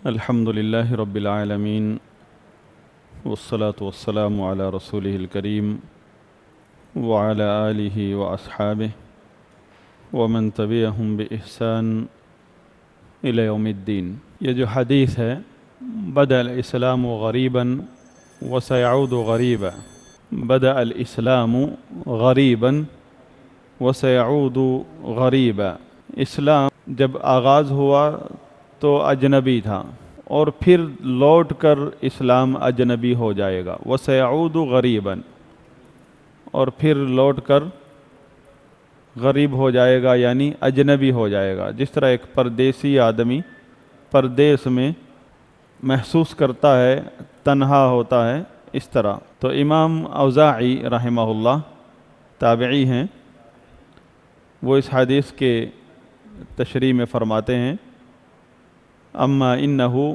الحمد لله رب العالمين والصلاة والسلام على رسوله الكريم وعلى آله وأصحابه ومن تبعهم بإحسان إلى يوم الدين۔ یہ جو حدیث ہے بدأ الإسلام غریبا وسيعود غریبا، بدأ الإسلام غریبا وسيعود غریبا، اسلام جب آغاز ہوا تو اجنبی تھا اور پھر لوٹ کر اسلام اجنبی ہو جائے گا، وَسَيَعُودُ غَرِيبًا، اور پھر لوٹ کر غریب ہو جائے گا یعنی اجنبی ہو جائے گا۔ جس طرح ایک پردیسی آدمی پردیس میں محسوس کرتا ہے، تنہا ہوتا ہے، اس طرح۔ تو امام اوزاعی رحمہ اللہ تابعی ہیں، وہ اس حدیث کے تشریح میں فرماتے ہیں اما انہو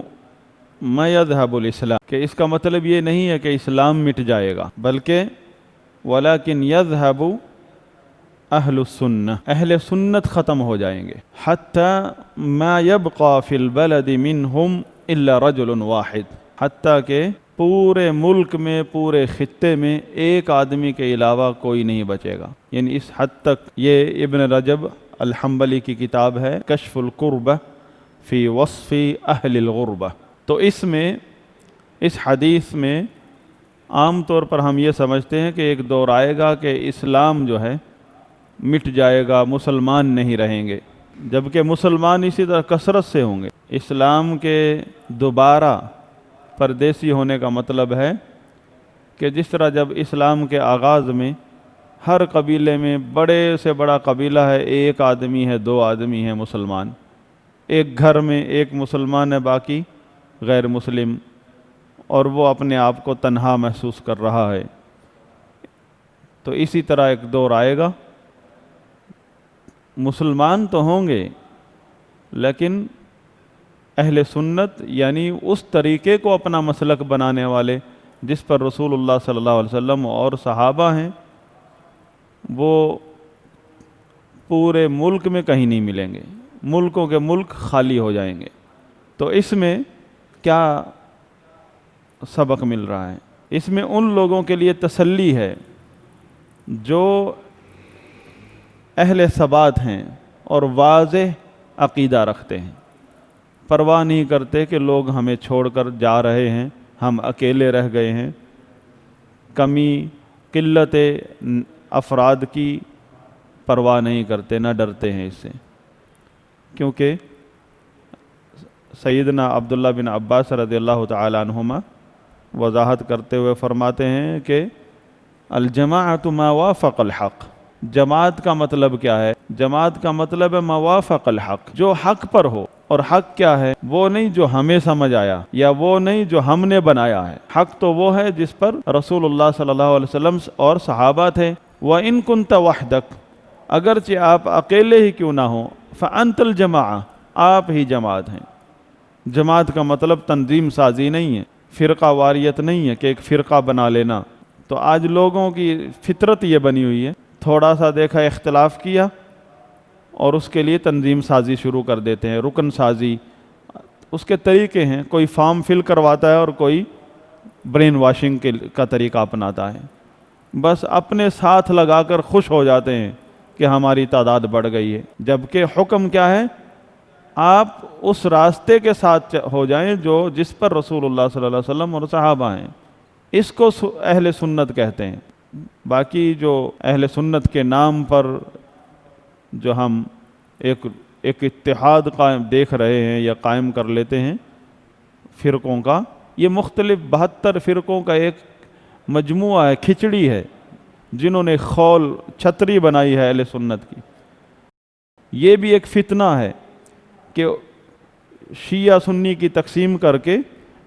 ما یذہب الاسلام، کہ اس کا مطلب یہ نہیں ہے کہ اسلام مٹ جائے گا، بلکہ ولیکن یذہب اہل السنہ، اہل سنت ختم ہو جائیں گے، حتی ما یبقى فی البلد منہم الا رجل واحد، حتیٰ کہ پورے ملک میں، پورے خطے میں ایک آدمی کے علاوہ کوئی نہیں بچے گا، یعنی اس حد تک۔ یہ ابن رجب الحنبلی کی کتاب ہے کشف القربہ فی وصف اہل الغربہ۔ تو اس میں، اس حدیث میں عام طور پر ہم یہ سمجھتے ہیں کہ ایک دور آئے گا کہ اسلام جو ہے مٹ جائے گا، مسلمان نہیں رہیں گے، جبکہ مسلمان اسی طرح کثرت سے ہوں گے۔ اسلام کے دوبارہ پردیسی ہونے کا مطلب ہے کہ جس طرح جب اسلام کے آغاز میں ہر قبیلے میں بڑے سے بڑا قبیلہ ہے، ایک آدمی ہے، دو آدمی ہیں مسلمان، ایک گھر میں ایک مسلمان ہے، باقی غیر مسلم، اور وہ اپنے آپ کو تنہا محسوس کر رہا ہے۔ تو اسی طرح ایک دور آئے گا، مسلمان تو ہوں گے لیکن اہل سنت یعنی اس طریقے کو اپنا مسلک بنانے والے جس پر رسول اللہ صلی اللہ علیہ وسلم اور صحابہ ہیں، وہ پورے ملک میں کہیں نہیں ملیں گے، ملکوں کے ملک خالی ہو جائیں گے۔ تو اس میں کیا سبق مل رہا ہے؟ اس میں ان لوگوں کے لیے تسلی ہے جو اہل ثبات ہیں اور واضح عقیدہ رکھتے ہیں، پرواہ نہیں کرتے کہ لوگ ہمیں چھوڑ کر جا رہے ہیں، ہم اکیلے رہ گئے ہیں، کمی قلت افراد کی پرواہ نہیں کرتے، نہ ڈرتے ہیں اس سے، کیونکہ سیدنا عبداللہ بن عباس رضی اللہ تعالی عنہما وضاحت کرتے ہوئے فرماتے ہیں کہ الجماعۃ ما وافق الحق، جماعت کا مطلب کیا ہے؟ جماعت کا مطلب ہے ما وافق الحق، جو حق پر ہو، اور حق کیا ہے؟ وہ نہیں جو ہمیں سمجھ آیا، یا وہ نہیں جو ہم نے بنایا ہے، حق تو وہ ہے جس پر رسول اللہ صلی اللہ علیہ وسلم اور صحابہ تھے۔ وَإِن كُنْتَ وَحْدَكَ، اگرچہ آپ اکیلے ہی کیوں نہ ہوں، فَأَنْتَ الْجَمَاعَةُ، آپ ہی جماعت ہیں۔ جماعت کا مطلب تنظیم سازی نہیں ہے، فرقہ واریت نہیں ہے کہ ایک فرقہ بنا لینا۔ تو آج لوگوں کی فطرت یہ بنی ہوئی ہے، تھوڑا سا دیکھا اختلاف کیا اور اس کے لیے تنظیم سازی شروع کر دیتے ہیں، رکن سازی، اس کے طریقے ہیں، کوئی فارم فل کرواتا ہے اور کوئی برین واشنگ کا طریقہ اپناتا ہے، بس اپنے ساتھ لگا کر خوش ہو جاتے ہیں کہ ہماری تعداد بڑھ گئی ہے، جبکہ حکم کیا ہے؟ آپ اس راستے کے ساتھ ہو جائیں جس پر رسول اللہ صلی اللہ علیہ وسلم اور صحابہ ہیں، اس کو اہل سنت کہتے ہیں۔ باقی جو اہل سنت کے نام پر جو ہم ایک اتحاد قائم دیکھ رہے ہیں یا قائم کر لیتے ہیں فرقوں کا، یہ مختلف 72 فرقوں کا ایک مجموعہ ہے، کھچڑی ہے، جنہوں نے خول چھتری بنائی ہے اہل سنت کی۔ یہ بھی ایک فتنہ ہے کہ شیعہ سنی کی تقسیم کر کے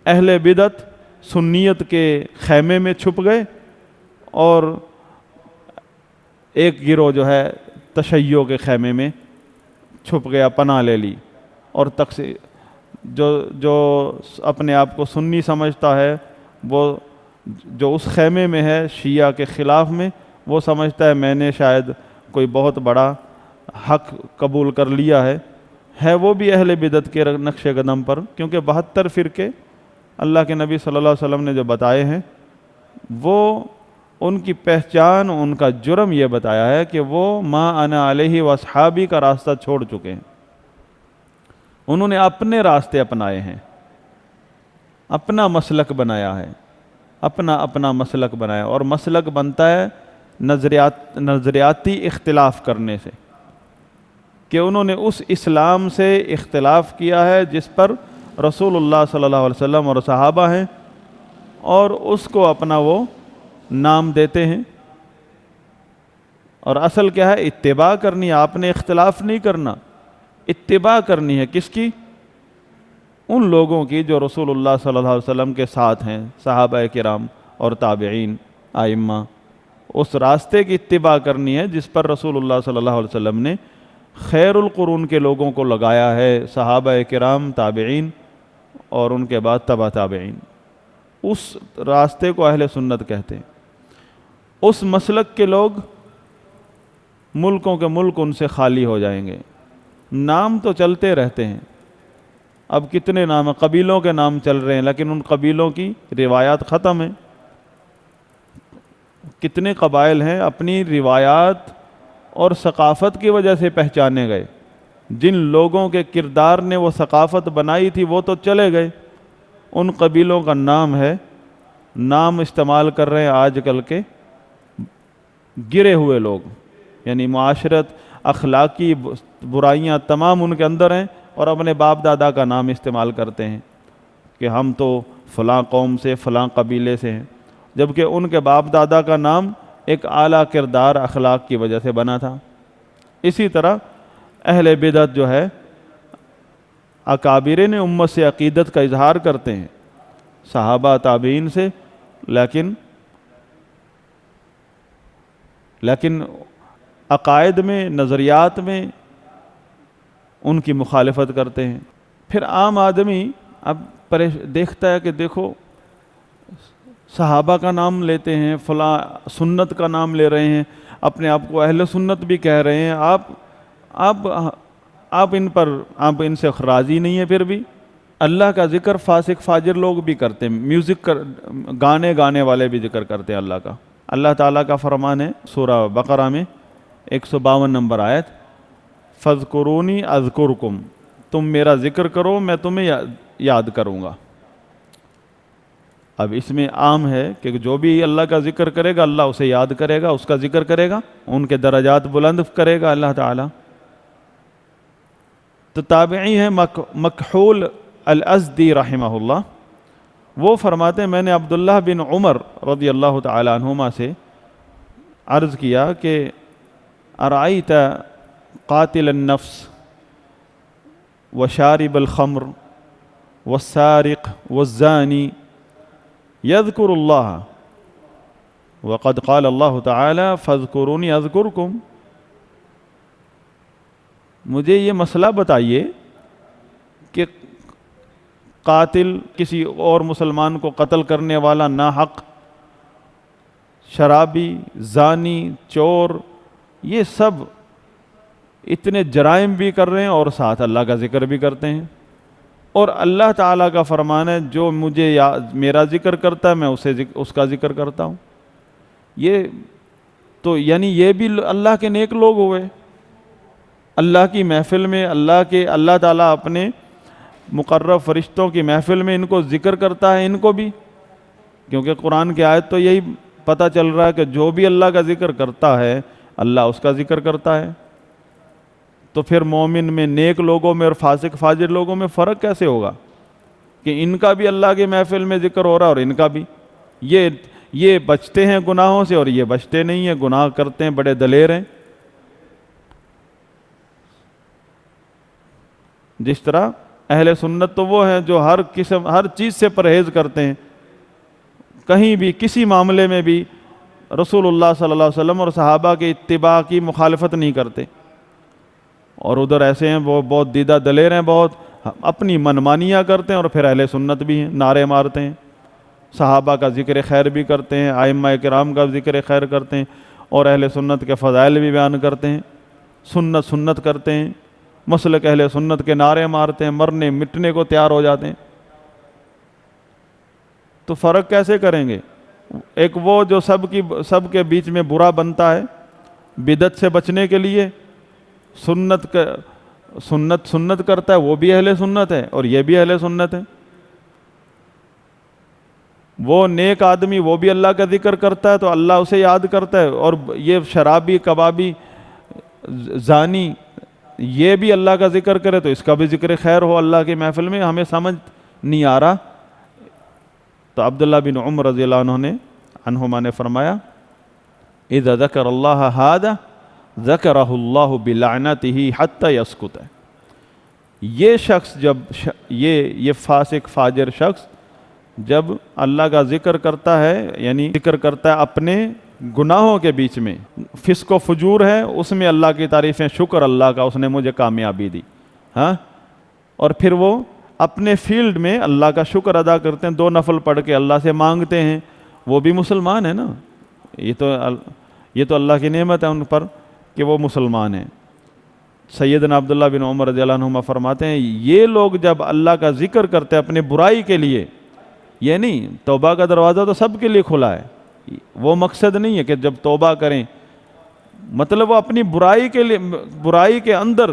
اہل بدعت سنیت کے خیمے میں چھپ گئے، اور ایک گروہ جو ہے تشیع کے خیمے میں چھپ گیا، پناہ لے لی، اور جو اپنے آپ کو سنی سمجھتا ہے، وہ جو اس خیمے میں ہے شیعہ کے خلاف میں، وہ سمجھتا ہے میں نے شاید کوئی بہت بڑا حق قبول کر لیا ہے، ہے وہ بھی اہل بدعت کے نقش قدم پر، کیونکہ 72 فرقے اللہ کے نبی صلی اللہ علیہ وسلم نے جو بتائے ہیں وہ ان کی پہچان، ان کا جرم یہ بتایا ہے کہ وہ ما انا علیہ واصحابی کا راستہ چھوڑ چکے ہیں۔ انہوں نے اپنے راستے اپنائے ہیں، اپنا مسلک بنایا ہے، اپنا مسلک بنایا، اور مسلک بنتا ہے نظریاتی اختلاف کرنے سے، کہ انہوں نے اس اسلام سے اختلاف کیا ہے جس پر رسول اللہ صلی اللہ علیہ وسلم اور صحابہ ہیں، اور اس کو اپنا وہ نام دیتے ہیں۔ اور اصل کیا ہے؟ اتباع کرنی ہے، آپ نے اختلاف نہیں کرنا، اتباع کرنی ہے کس کی؟ ان لوگوں کی جو رسول اللہ صلی اللہ علیہ وسلم کے ساتھ ہیں، صحابہ کرام اور تابعین، ائمہ۔ اس راستے کی اتباع کرنی ہے جس پر رسول اللہ صلی اللہ علیہ وسلم نے خیر القرون کے لوگوں کو لگایا ہے، صحابہ کرام، تابعین اور ان کے بعد تبع تابعین۔ اس راستے کو اہل سنت کہتے ہیں۔ اس مسلک کے لوگ ملکوں کے ملک ان سے خالی ہو جائیں گے۔ نام تو چلتے رہتے ہیں، اب کتنے نام ہیں، قبیلوں کے نام چل رہے ہیں، لیکن ان قبیلوں کی روایات ختم ہیں۔ کتنے قبائل ہیں اپنی روایات اور ثقافت کی وجہ سے پہچانے گئے، جن لوگوں کے کردار نے وہ ثقافت بنائی تھی وہ تو چلے گئے، ان قبیلوں کا نام ہے، نام استعمال کر رہے ہیں آج کل کے گرے ہوئے لوگ، یعنی معاشرت، اخلاقی برائیاں تمام ان کے اندر ہیں، اور اپنے باپ دادا کا نام استعمال کرتے ہیں کہ ہم تو فلاں قوم سے، فلاں قبیلے سے ہیں، جبکہ ان کے باپ دادا کا نام ایک اعلیٰ کردار اخلاق کی وجہ سے بنا تھا۔ اسی طرح اہل بدعت جو ہے اکابرین امت سے عقیدت کا اظہار کرتے ہیں، صحابہ تابعین سے، لیکن عقائد میں، نظریات میں ان کی مخالفت کرتے ہیں۔ پھر عام آدمی اب دیکھتا ہے کہ دیکھو صحابہ کا نام لیتے ہیں، فلاں سنت کا نام لے رہے ہیں، اپنے آپ کو اہل سنت بھی کہہ رہے ہیں، آپ ان سے راضی نہیں ہیں۔ پھر بھی اللہ کا ذکر فاسق فاجر لوگ بھی کرتے ہیں، گانے والے بھی ذکر کرتے ہیں اللہ کا۔ اللہ تعالیٰ کا فرمان ہے سورہ بقرہ میں 152 نمبر آیت، فَاذْكُرُونِي أَذْكُرْكُمْ، تم میرا ذکر کرو میں تمہیں یاد کروں گا۔ اب اس میں عام ہے کہ جو بھی اللہ کا ذکر کرے گا اللہ اسے یاد کرے گا، اس کا ذکر کرے گا، ان کے درجات بلند کرے گا اللہ تعالیٰ۔ تو تابعی ہیں مکحول الازدی رحمہ اللہ، وہ فرماتے ہیں میں نے عبداللہ بن عمر رضی اللہ تعالیٰ عنہما سے عرض کیا کہ ارائیت قاتل النفس وشارب الخمر والسارق والزانی یذکر اللہ وقد قال اللہ تعالی فاذکرونی اذکرکم۔ مجھے یہ مسئلہ بتائیے کہ قاتل، کسی اور مسلمان کو قتل کرنے والا، ناحق شرابی، زانی، چور، یہ سب اتنے جرائم بھی کر رہے ہیں اور ساتھ اللہ کا ذکر بھی کرتے ہیں، اور اللہ تعالیٰ کا فرمان ہے جو مجھے میرا ذکر کرتا ہے میں اس کا ذکر کرتا ہوں۔ یہ تو یعنی یہ بھی اللہ کے نیک لوگ ہوئے، اللہ کی محفل میں اللہ تعالیٰ اپنے مقرب فرشتوں کی محفل میں ان کو ذکر کرتا ہے، ان کو بھی، کیونکہ قرآن کی آیت تو یہی پتہ چل رہا ہے کہ جو بھی اللہ کا ذکر کرتا ہے اللہ اس کا ذکر کرتا ہے۔ تو پھر مومن میں، نیک لوگوں میں اور فاسق فاجر لوگوں میں فرق کیسے ہوگا کہ ان کا بھی اللہ کی محفل میں ذکر ہو رہا ہے اور ان کا بھی؟ یہ بچتے ہیں گناہوں سے اور یہ بچتے نہیں ہیں، گناہ کرتے ہیں، بڑے دلیر ہیں۔ جس طرح اہل سنت تو وہ ہیں جو ہر چیز سے پرہیز کرتے ہیں، کہیں بھی کسی معاملے میں بھی رسول اللہ صلی اللہ علیہ وسلم اور صحابہ کے اتباع کی مخالفت نہیں کرتے، اور ادھر ایسے ہیں وہ بہت دیدہ دلیر ہیں، بہت اپنی منمانیاں کرتے ہیں، اور پھر اہل سنت بھی ہیں، نعرے مارتے ہیں، صحابہ کا ذکر خیر بھی کرتے ہیں، ائمہ کرام کا ذکر خیر کرتے ہیں، اور اہل سنت کے فضائل بھی بیان کرتے ہیں، سنت کرتے ہیں، مسلک اہل سنت کے نعرے مارتے ہیں، مرنے مٹنے کو تیار ہو جاتے ہیں، تو فرق کیسے کریں گے؟ ایک وہ جو سب کے بیچ میں برا بنتا ہے بدعت سے بچنے کے لیے، سنت کرتا ہے، وہ بھی اہل سنت ہے اور یہ بھی اہل سنت ہے۔ وہ نیک آدمی وہ بھی اللہ کا ذکر کرتا ہے تو اللہ اسے یاد کرتا ہے، اور یہ شرابی کبابی زانی یہ بھی اللہ کا ذکر کرے تو اس کا بھی ذکر خیر ہو اللہ کی محفل میں۔ ہمیں سمجھ نہیں آ رہا، تو عبداللہ بن عمر رضی اللہ عنہما نے فرمایا اذا ذکر اللہ ھذا ذکرہ اللہ بلعنتہ حتی یسکت۔ یہ شخص یہ فاسق فاجر شخص جب اللہ کا ذکر کرتا ہے، یعنی ذکر کرتا ہے اپنے گناہوں کے بیچ میں، فسق و فجور ہے اس میں اللہ کی تعریفیں، شکر اللہ کا اس نے مجھے کامیابی دی، ہاں، اور پھر وہ اپنے فیلڈ میں اللہ کا شکر ادا کرتے ہیں، 2 نفل پڑھ کے اللہ سے مانگتے ہیں، وہ بھی مسلمان ہیں نا، یہ تو اللہ کی نعمت ہے ان پر کہ وہ مسلمان ہیں۔ سیدنا عبداللہ بن عمر رضی اللہ عنہما فرماتے ہیں یہ لوگ جب اللہ کا ذکر کرتے ہیں اپنے برائی کے لیے، یہ نہیں، توبہ کا دروازہ تو سب کے لیے کھلا ہے، وہ مقصد نہیں ہے کہ جب توبہ کریں، مطلب وہ اپنی برائی کے اندر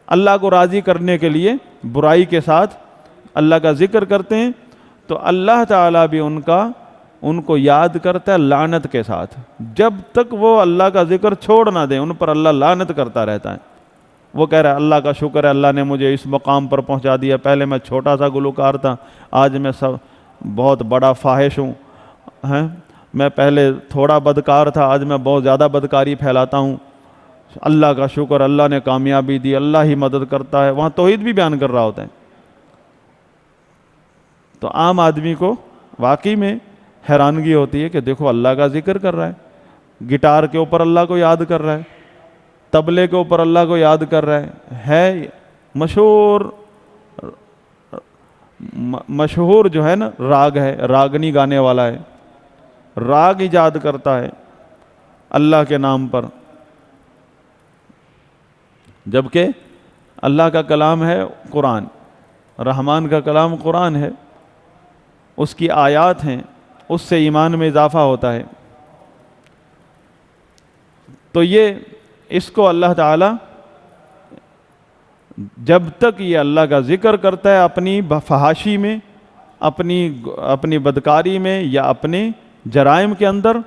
اللہ کو راضی کرنے کے لیے برائی کے ساتھ اللہ کا ذکر کرتے ہیں، تو اللہ تعالیٰ بھی ان کو یاد کرتا ہے لعنت کے ساتھ، جب تک وہ اللہ کا ذکر چھوڑ نہ دیں ان پر اللہ لعنت کرتا رہتا ہے۔ وہ کہہ رہا ہے اللہ کا شکر ہے اللہ نے مجھے اس مقام پر پہنچا دیا، پہلے میں چھوٹا سا گلوکار تھا، آج میں بہت بڑا فاحش ہوں، میں پہلے تھوڑا بدکار تھا، آج میں بہت زیادہ بدکاری پھیلاتا ہوں، اللہ کا شکر اللہ نے کامیابی دی، اللہ ہی مدد کرتا ہے، وہاں توحید بھی بیان کر رہا ہوتا ہے۔ تو عام آدمی کو واقعی میں حیرانگی ہوتی ہے کہ دیکھو اللہ کا ذکر کر رہا ہے، گٹار کے اوپر اللہ کو یاد کر رہا ہے، طبلے کے اوپر اللہ کو یاد کر رہا ہے مشہور جو ہے نا راگ ہے، راگنی گانے والا ہے، راگ ایجاد کرتا ہے اللہ کے نام پر، جبکہ اللہ کا کلام ہے قرآن، رحمان کا کلام قرآن ہے، اس کی آیات ہیں، اس سے ایمان میں اضافہ ہوتا ہے۔ تو اس کو اللہ تعالیٰ جب تک یہ اللہ کا ذکر کرتا ہے اپنی فحاشی میں، اپنی بدکاری میں یا اپنے جرائم کے اندر،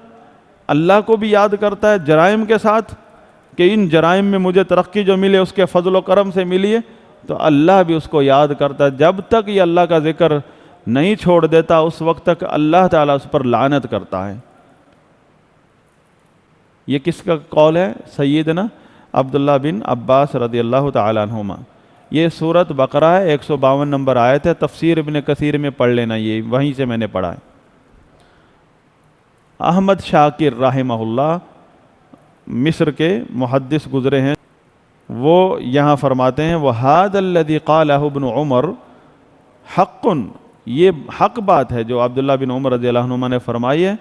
اللہ کو بھی یاد کرتا ہے جرائم کے ساتھ کہ ان جرائم میں مجھے ترقی جو ملے اس کے فضل و کرم سے ملی ہے، تو اللہ بھی اس کو یاد کرتا ہے۔ جب تک یہ اللہ کا ذکر نہیں چھوڑ دیتا اس وقت تک اللہ تعالیٰ اس پر لعنت کرتا ہے۔ یہ کس کا قول ہے؟ سیدنا عبداللہ بن عباس رضی اللہ تعالیٰ عنہما۔ یہ سورۃ بقرہ ہے، 152 نمبر آیت ہے، تفسیر ابن کثیر میں پڑھ لینا، یہ وہیں سے میں نے پڑھا ہے۔ احمد شاکر رحمہ اللہ مصر کے محدث گزرے ہیں، وہ یہاں فرماتے ہیں وَهَذَا الَّذِي قَالَهُ ابْنُ عُمَرَ حَقٌّ، یہ حق بات ہے جو عبداللہ بن عمر رضی اللہ عنہما نے فرمائی ہے،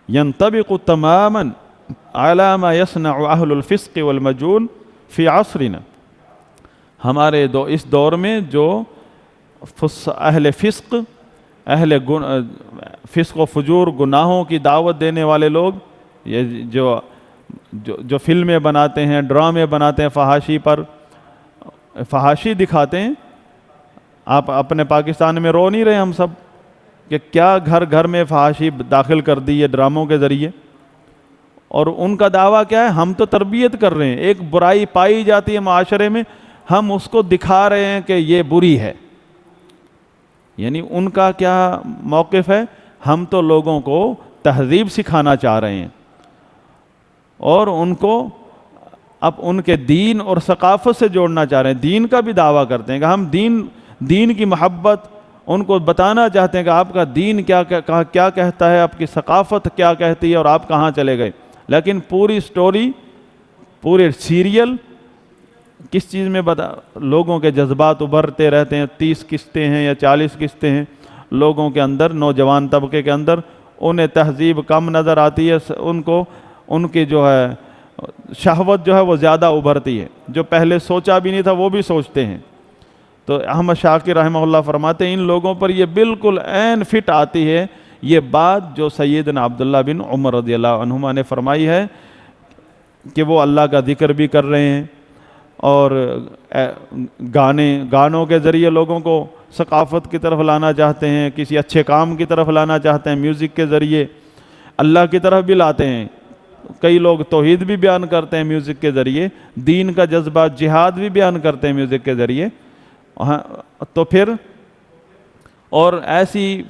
يَنْطَبِقُ تَمَامًا عَلَى مَا يَصْنَعُ أَهْلُ الْفِسْقِ وَالْمَجُونِ فِي عَصْرِنَا، ہمارے اس دور میں جو اہل فسق و فجور گناہوں کی دعوت دینے والے لوگ، یہ جو فلمیں بناتے ہیں، ڈرامے بناتے ہیں، فحاشی پر فحاشی دکھاتے ہیں۔ آپ اپنے پاکستان میں رو نہیں رہے ہم سب کہ کیا گھر گھر میں فحاشی داخل کر دی ہے ڈراموں کے ذریعے، اور ان کا دعویٰ کیا ہے؟ ہم تو تربیت کر رہے ہیں، ایک برائی پائی جاتی ہے معاشرے میں، ہم اس کو دکھا رہے ہیں کہ یہ بری ہے۔ یعنی ان کا کیا موقف ہے؟ ہم تو لوگوں کو تہذیب سکھانا چاہ رہے ہیں اور ان کو اب ان کے دین اور ثقافت سے جوڑنا چاہ رہے ہیں، دین کا بھی دعویٰ کرتے ہیں کہ ہم دین کی محبت ان کو بتانا چاہتے ہیں کہ آپ کا دین کیا کہتا ہے، آپ کی ثقافت کیا کہتی ہے اور آپ کہاں چلے گئے۔ لیکن پوری سٹوری، پورے سیریل کس چیز میں لوگوں کے جذبات ابھرتے رہتے ہیں، 30 قسطیں ہیں یا 40 قسطیں ہیں لوگوں کے اندر، نوجوان طبقے کے اندر، انہیں تہذیب کم نظر آتی ہے، ان کی جو ہے شہوت جو ہے وہ زیادہ ابھرتی ہے، جو پہلے سوچا بھی نہیں تھا وہ بھی سوچتے ہیں۔ تو احمد شاکر رحمہ اللہ فرماتے ہیں ان لوگوں پر یہ بالکل عین فٹ آتی ہے یہ بات جو سیدنا عبداللہ بن عمر رضی اللہ عنہما نے فرمائی ہے کہ وہ اللہ کا ذکر بھی کر رہے ہیں اور گانوں کے ذریعے لوگوں کو ثقافت کی طرف لانا چاہتے ہیں، کسی اچھے کام کی طرف لانا چاہتے ہیں، میوزک کے ذریعے اللہ کی طرف بھی لاتے ہیں۔ کئی لوگ توحید بھی بیان کرتے ہیں میوزک کے ذریعے، دین کا جذبہ جہاد بھی بیان کرتے ہیں میوزک کے ذریعے۔ تو پھر اور ایسی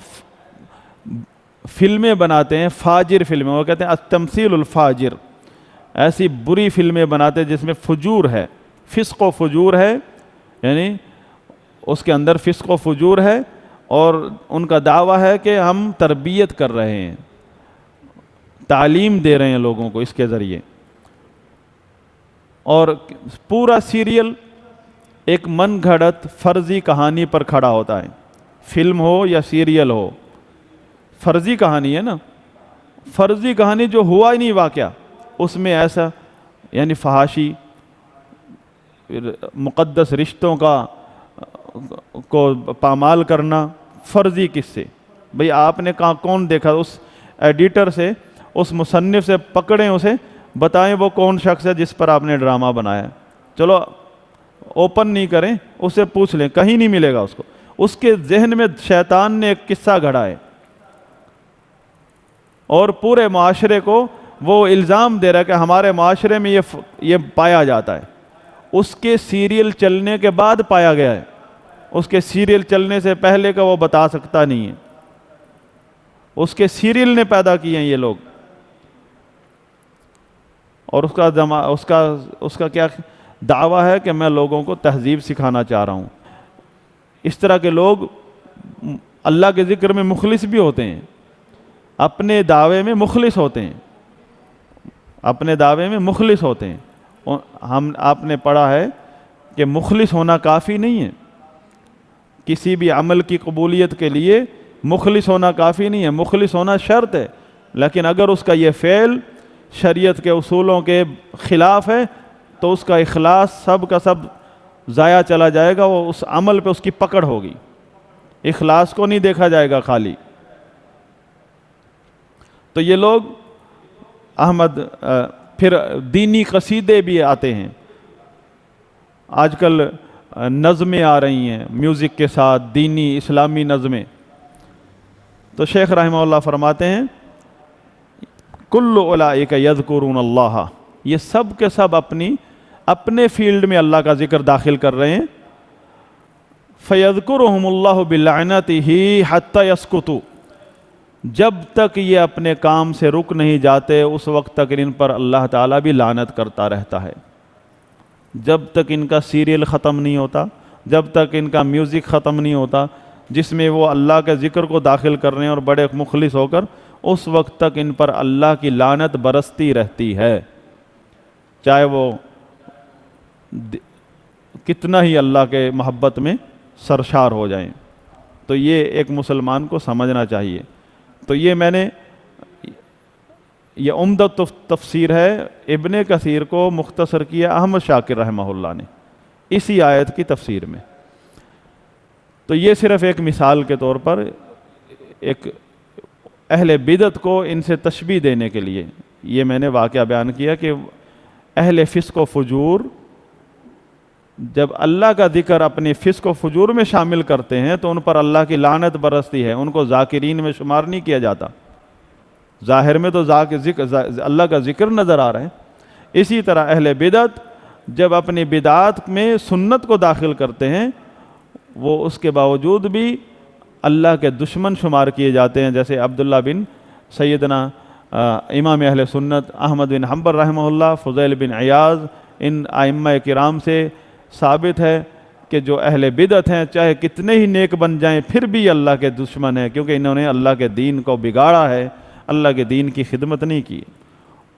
فلمیں بناتے ہیں، فاجر فلمیں، وہ کہتے ہیں التمثیل الفاجر، ایسی بری فلمیں بناتے ہیں جس میں فجور ہے، فسق و فجور ہے، یعنی اس کے اندر فسق و فجور ہے، اور ان کا دعویٰ ہے کہ ہم تربیت کر رہے ہیں، تعلیم دے رہے ہیں لوگوں کو اس کے ذریعے۔ اور پورا سیریل ایک من گھڑت فرضی کہانی پر کھڑا ہوتا ہے، فلم ہو یا سیریل ہو، فرضی کہانی ہے نا، فرضی کہانی جو ہوا ہی نہیں واقعہ، اس میں ایسا یعنی فحاشی، مقدس رشتوں کو پامال کرنا، فرضی قصے۔ بھئی آپ نے کہاں کون دیکھا؟ اس ایڈیٹر سے، اس مصنف سے پکڑیں اسے، بتائیں وہ کون شخص ہے جس پر آپ نے ڈرامہ بنایا ہے۔ چلو اوپن نہیں کریں، اسے پوچھ لیں، کہیں نہیں ملے گا اس کو۔ اس کے ذہن میں شیطان نے ایک قصہ گھڑا ہے اور پورے معاشرے کو وہ الزام دے رہا ہے کہ ہمارے معاشرے میں یہ پایا جاتا ہے۔ اس کے سیریل چلنے کے بعد پایا گیا ہے، اس کے سیریل چلنے سے پہلے کا وہ بتا سکتا نہیں ہے۔ اس کے سیریل نے پیدا کیے ہیں یہ لوگ، اور اس کا کیا دعویٰ ہے کہ میں لوگوں کو تہذیب سکھانا چاہ رہا ہوں۔ اس طرح کے لوگ اللہ کے ذکر میں مخلص بھی ہوتے ہیں، اپنے دعوے میں مخلص ہوتے ہیں، اپنے دعوے میں مخلص ہوتے ہیں۔ آپ نے پڑھا ہے کہ مخلص ہونا کافی نہیں ہے، کسی بھی عمل کی قبولیت کے لیے مخلص ہونا کافی نہیں ہے، مخلص ہونا شرط ہے، لیکن اگر اس کا یہ فعل شریعت کے اصولوں کے خلاف ہے تو اس کا اخلاص سب کا سب ضائع چلا جائے گا، وہ اس عمل پہ اس کی پکڑ ہوگی، اخلاص کو نہیں دیکھا جائے گا خالی۔ تو یہ لوگ پھر دینی قصیدے بھی آتے ہیں، آج کل نظمیں آ رہی ہیں میوزک کے ساتھ، دینی اسلامی نظمیں۔ تو شیخ رحمہ اللہ فرماتے ہیں کل اولئک یذکرون اللہ، یہ سب کے سب اپنے فیلڈ میں اللہ کا ذکر داخل کر رہے ہیں۔ فیذکرہم اللہ بلعنتہ حتی یسکتوا، جب تک یہ اپنے کام سے رک نہیں جاتے اس وقت تک ان پر اللہ تعالیٰ بھی لعنت کرتا رہتا ہے۔ جب تک ان کا سیریل ختم نہیں ہوتا، جب تک ان کا میوزک ختم نہیں ہوتا جس میں وہ اللہ کے ذکر کو داخل کر رہے ہیں اور بڑے مخلص ہو کر، اس وقت تک ان پر اللہ کی لعنت برستی رہتی ہے، چاہے وہ کتنا ہی اللہ کے محبت میں سرشار ہو جائیں۔ تو یہ ایک مسلمان کو سمجھنا چاہیے۔ تو یہ عمدہ تفسیر ہے، ابن کثیر کو مختصر کیا احمد شاکر رحمہ اللہ نے اسی آیت کی تفسیر میں۔ تو یہ صرف ایک مثال کے طور پر ایک اہل بدعت کو ان سے تشبیہ دینے کے لیے یہ میں نے واقعہ بیان کیا کہ اہل فسق و فجور جب اللہ کا ذکر اپنے فسق و فجور میں شامل کرتے ہیں تو ان پر اللہ کی لعنت برستی ہے، ان کو ذاکرین میں شمار نہیں کیا جاتا۔ ظاہر میں تو اللہ کا ذکر نظر آ رہا ہے۔ اسی طرح اہل بدعت جب اپنی بدعات میں سنت کو داخل کرتے ہیں وہ اس کے باوجود بھی اللہ کے دشمن شمار کیے جاتے ہیں، جیسے عبداللہ بن سیدنا امام اہل سنت احمد بن حنبل رحمہ اللہ، فضیل بن عیاض، ان ائمہ کرام سے ثابت ہے کہ جو اہل بدعت ہیں چاہے کتنے ہی نیک بن جائیں پھر بھی اللہ کے دشمن ہیں، کیونکہ انہوں نے اللہ کے دین کو بگاڑا ہے، اللہ کے دین کی خدمت نہیں کی۔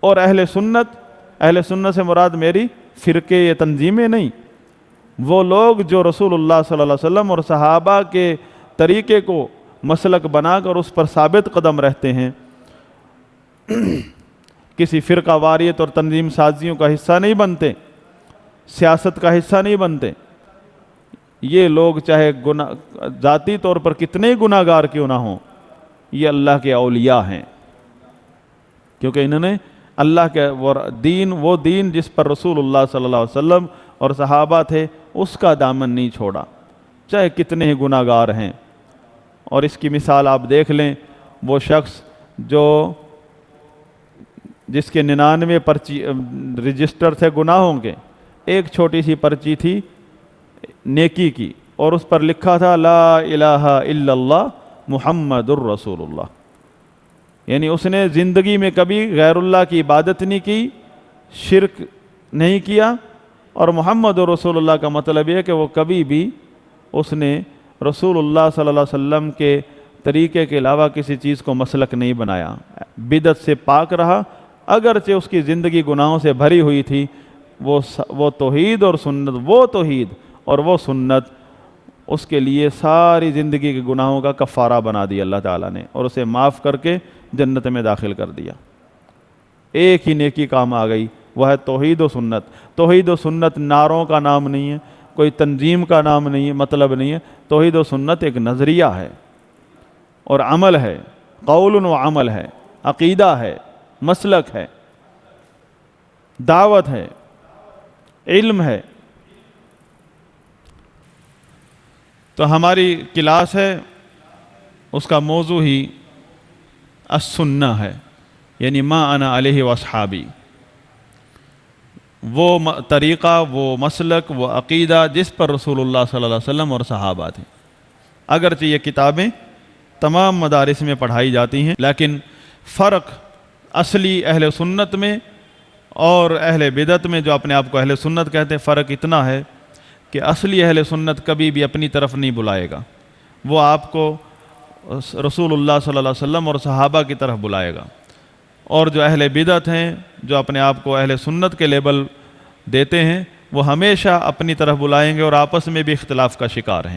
اور اہل سنت سے مراد میری فرقے یا تنظیمیں نہیں، وہ لوگ جو رسول اللہ صلی اللہ علیہ وسلم اور صحابہ کے طریقے کو مسلک بنا کر اس پر ثابت قدم رہتے ہیں۔ کسی فرقہ واریت اور تنظیم سازیوں کا حصہ نہیں بنتے، سیاست کا حصہ نہیں بنتے۔ یہ لوگ چاہے ذاتی طور پر کتنے گناہ گار کیوں نہ ہوں، یہ اللہ کے اولیاء ہیں، کیونکہ انہوں نے اللہ کے وہ دین جس پر رسول اللہ صلی اللہ علیہ وسلم اور صحابہ تھے، اس کا دامن نہیں چھوڑا، چاہے کتنے ہی گناہ گار ہیں۔ اور اس کی مثال آپ دیکھ لیں، وہ شخص جس کے 99 پرچی رجسٹر تھے گناہوں کے، ایک چھوٹی سی پرچی تھی نیکی کی، اور اس پر لکھا تھا لا الہ الا اللہ محمد الرسول اللہ، یعنی اس نے زندگی میں کبھی غیر اللہ کی عبادت نہیں کی، شرک نہیں کیا، اور محمد رسول اللہ کا مطلب یہ کہ وہ کبھی بھی اس نے رسول اللہ صلی اللہ علیہ وسلم کے طریقے کے علاوہ کسی چیز کو مسلک نہیں بنایا، بدعت سے پاک رہا، اگرچہ اس کی زندگی گناہوں سے بھری ہوئی تھی۔ وہ توحید اور سنت، وہ توحید اور وہ سنت اس کے لیے ساری زندگی کے گناہوں کا کفارہ بنا دیا اللہ تعالیٰ نے، اور اسے معاف کر کے جنت میں داخل کر دیا۔ ایک ہی نیکی کام آ گئی، وہ ہے توحید و سنت۔ توحید و سنت نعروں کا نام نہیں ہے، کوئی تنظیم کا نام نہیں ہے، مطلب نہیں ہے۔ توحید و سنت ایک نظریہ ہے اور عمل ہے، قول و عمل ہے، عقیدہ ہے، مسلک ہے، دعوت ہے، علم ہے۔ تو ہماری کلاس ہے، اس کا موضوع ہی السنہ ہے، یعنی ما انا علیہ واصحابی، وہ طریقہ، وہ مسلک، وہ عقیدہ جس پر رسول اللہ صلی اللہ علیہ وسلم اور صحابہ تھے۔ اگرچہ یہ کتابیں تمام مدارس میں پڑھائی جاتی ہیں، لیکن فرق اصلی اہل سنت میں اور اہل بدعت میں، جو اپنے آپ کو اہل سنت کہتے ہیں، فرق اتنا ہے کہ اصلی اہل سنت کبھی بھی اپنی طرف نہیں بلائے گا، وہ آپ کو رسول اللہ صلی اللہ علیہ وسلم اور صحابہ کی طرف بلائے گا، اور جو اہل بدعت ہیں، جو اپنے آپ کو اہل سنت کے لیبل دیتے ہیں، وہ ہمیشہ اپنی طرف بلائیں گے اور آپس میں بھی اختلاف کا شکار ہیں۔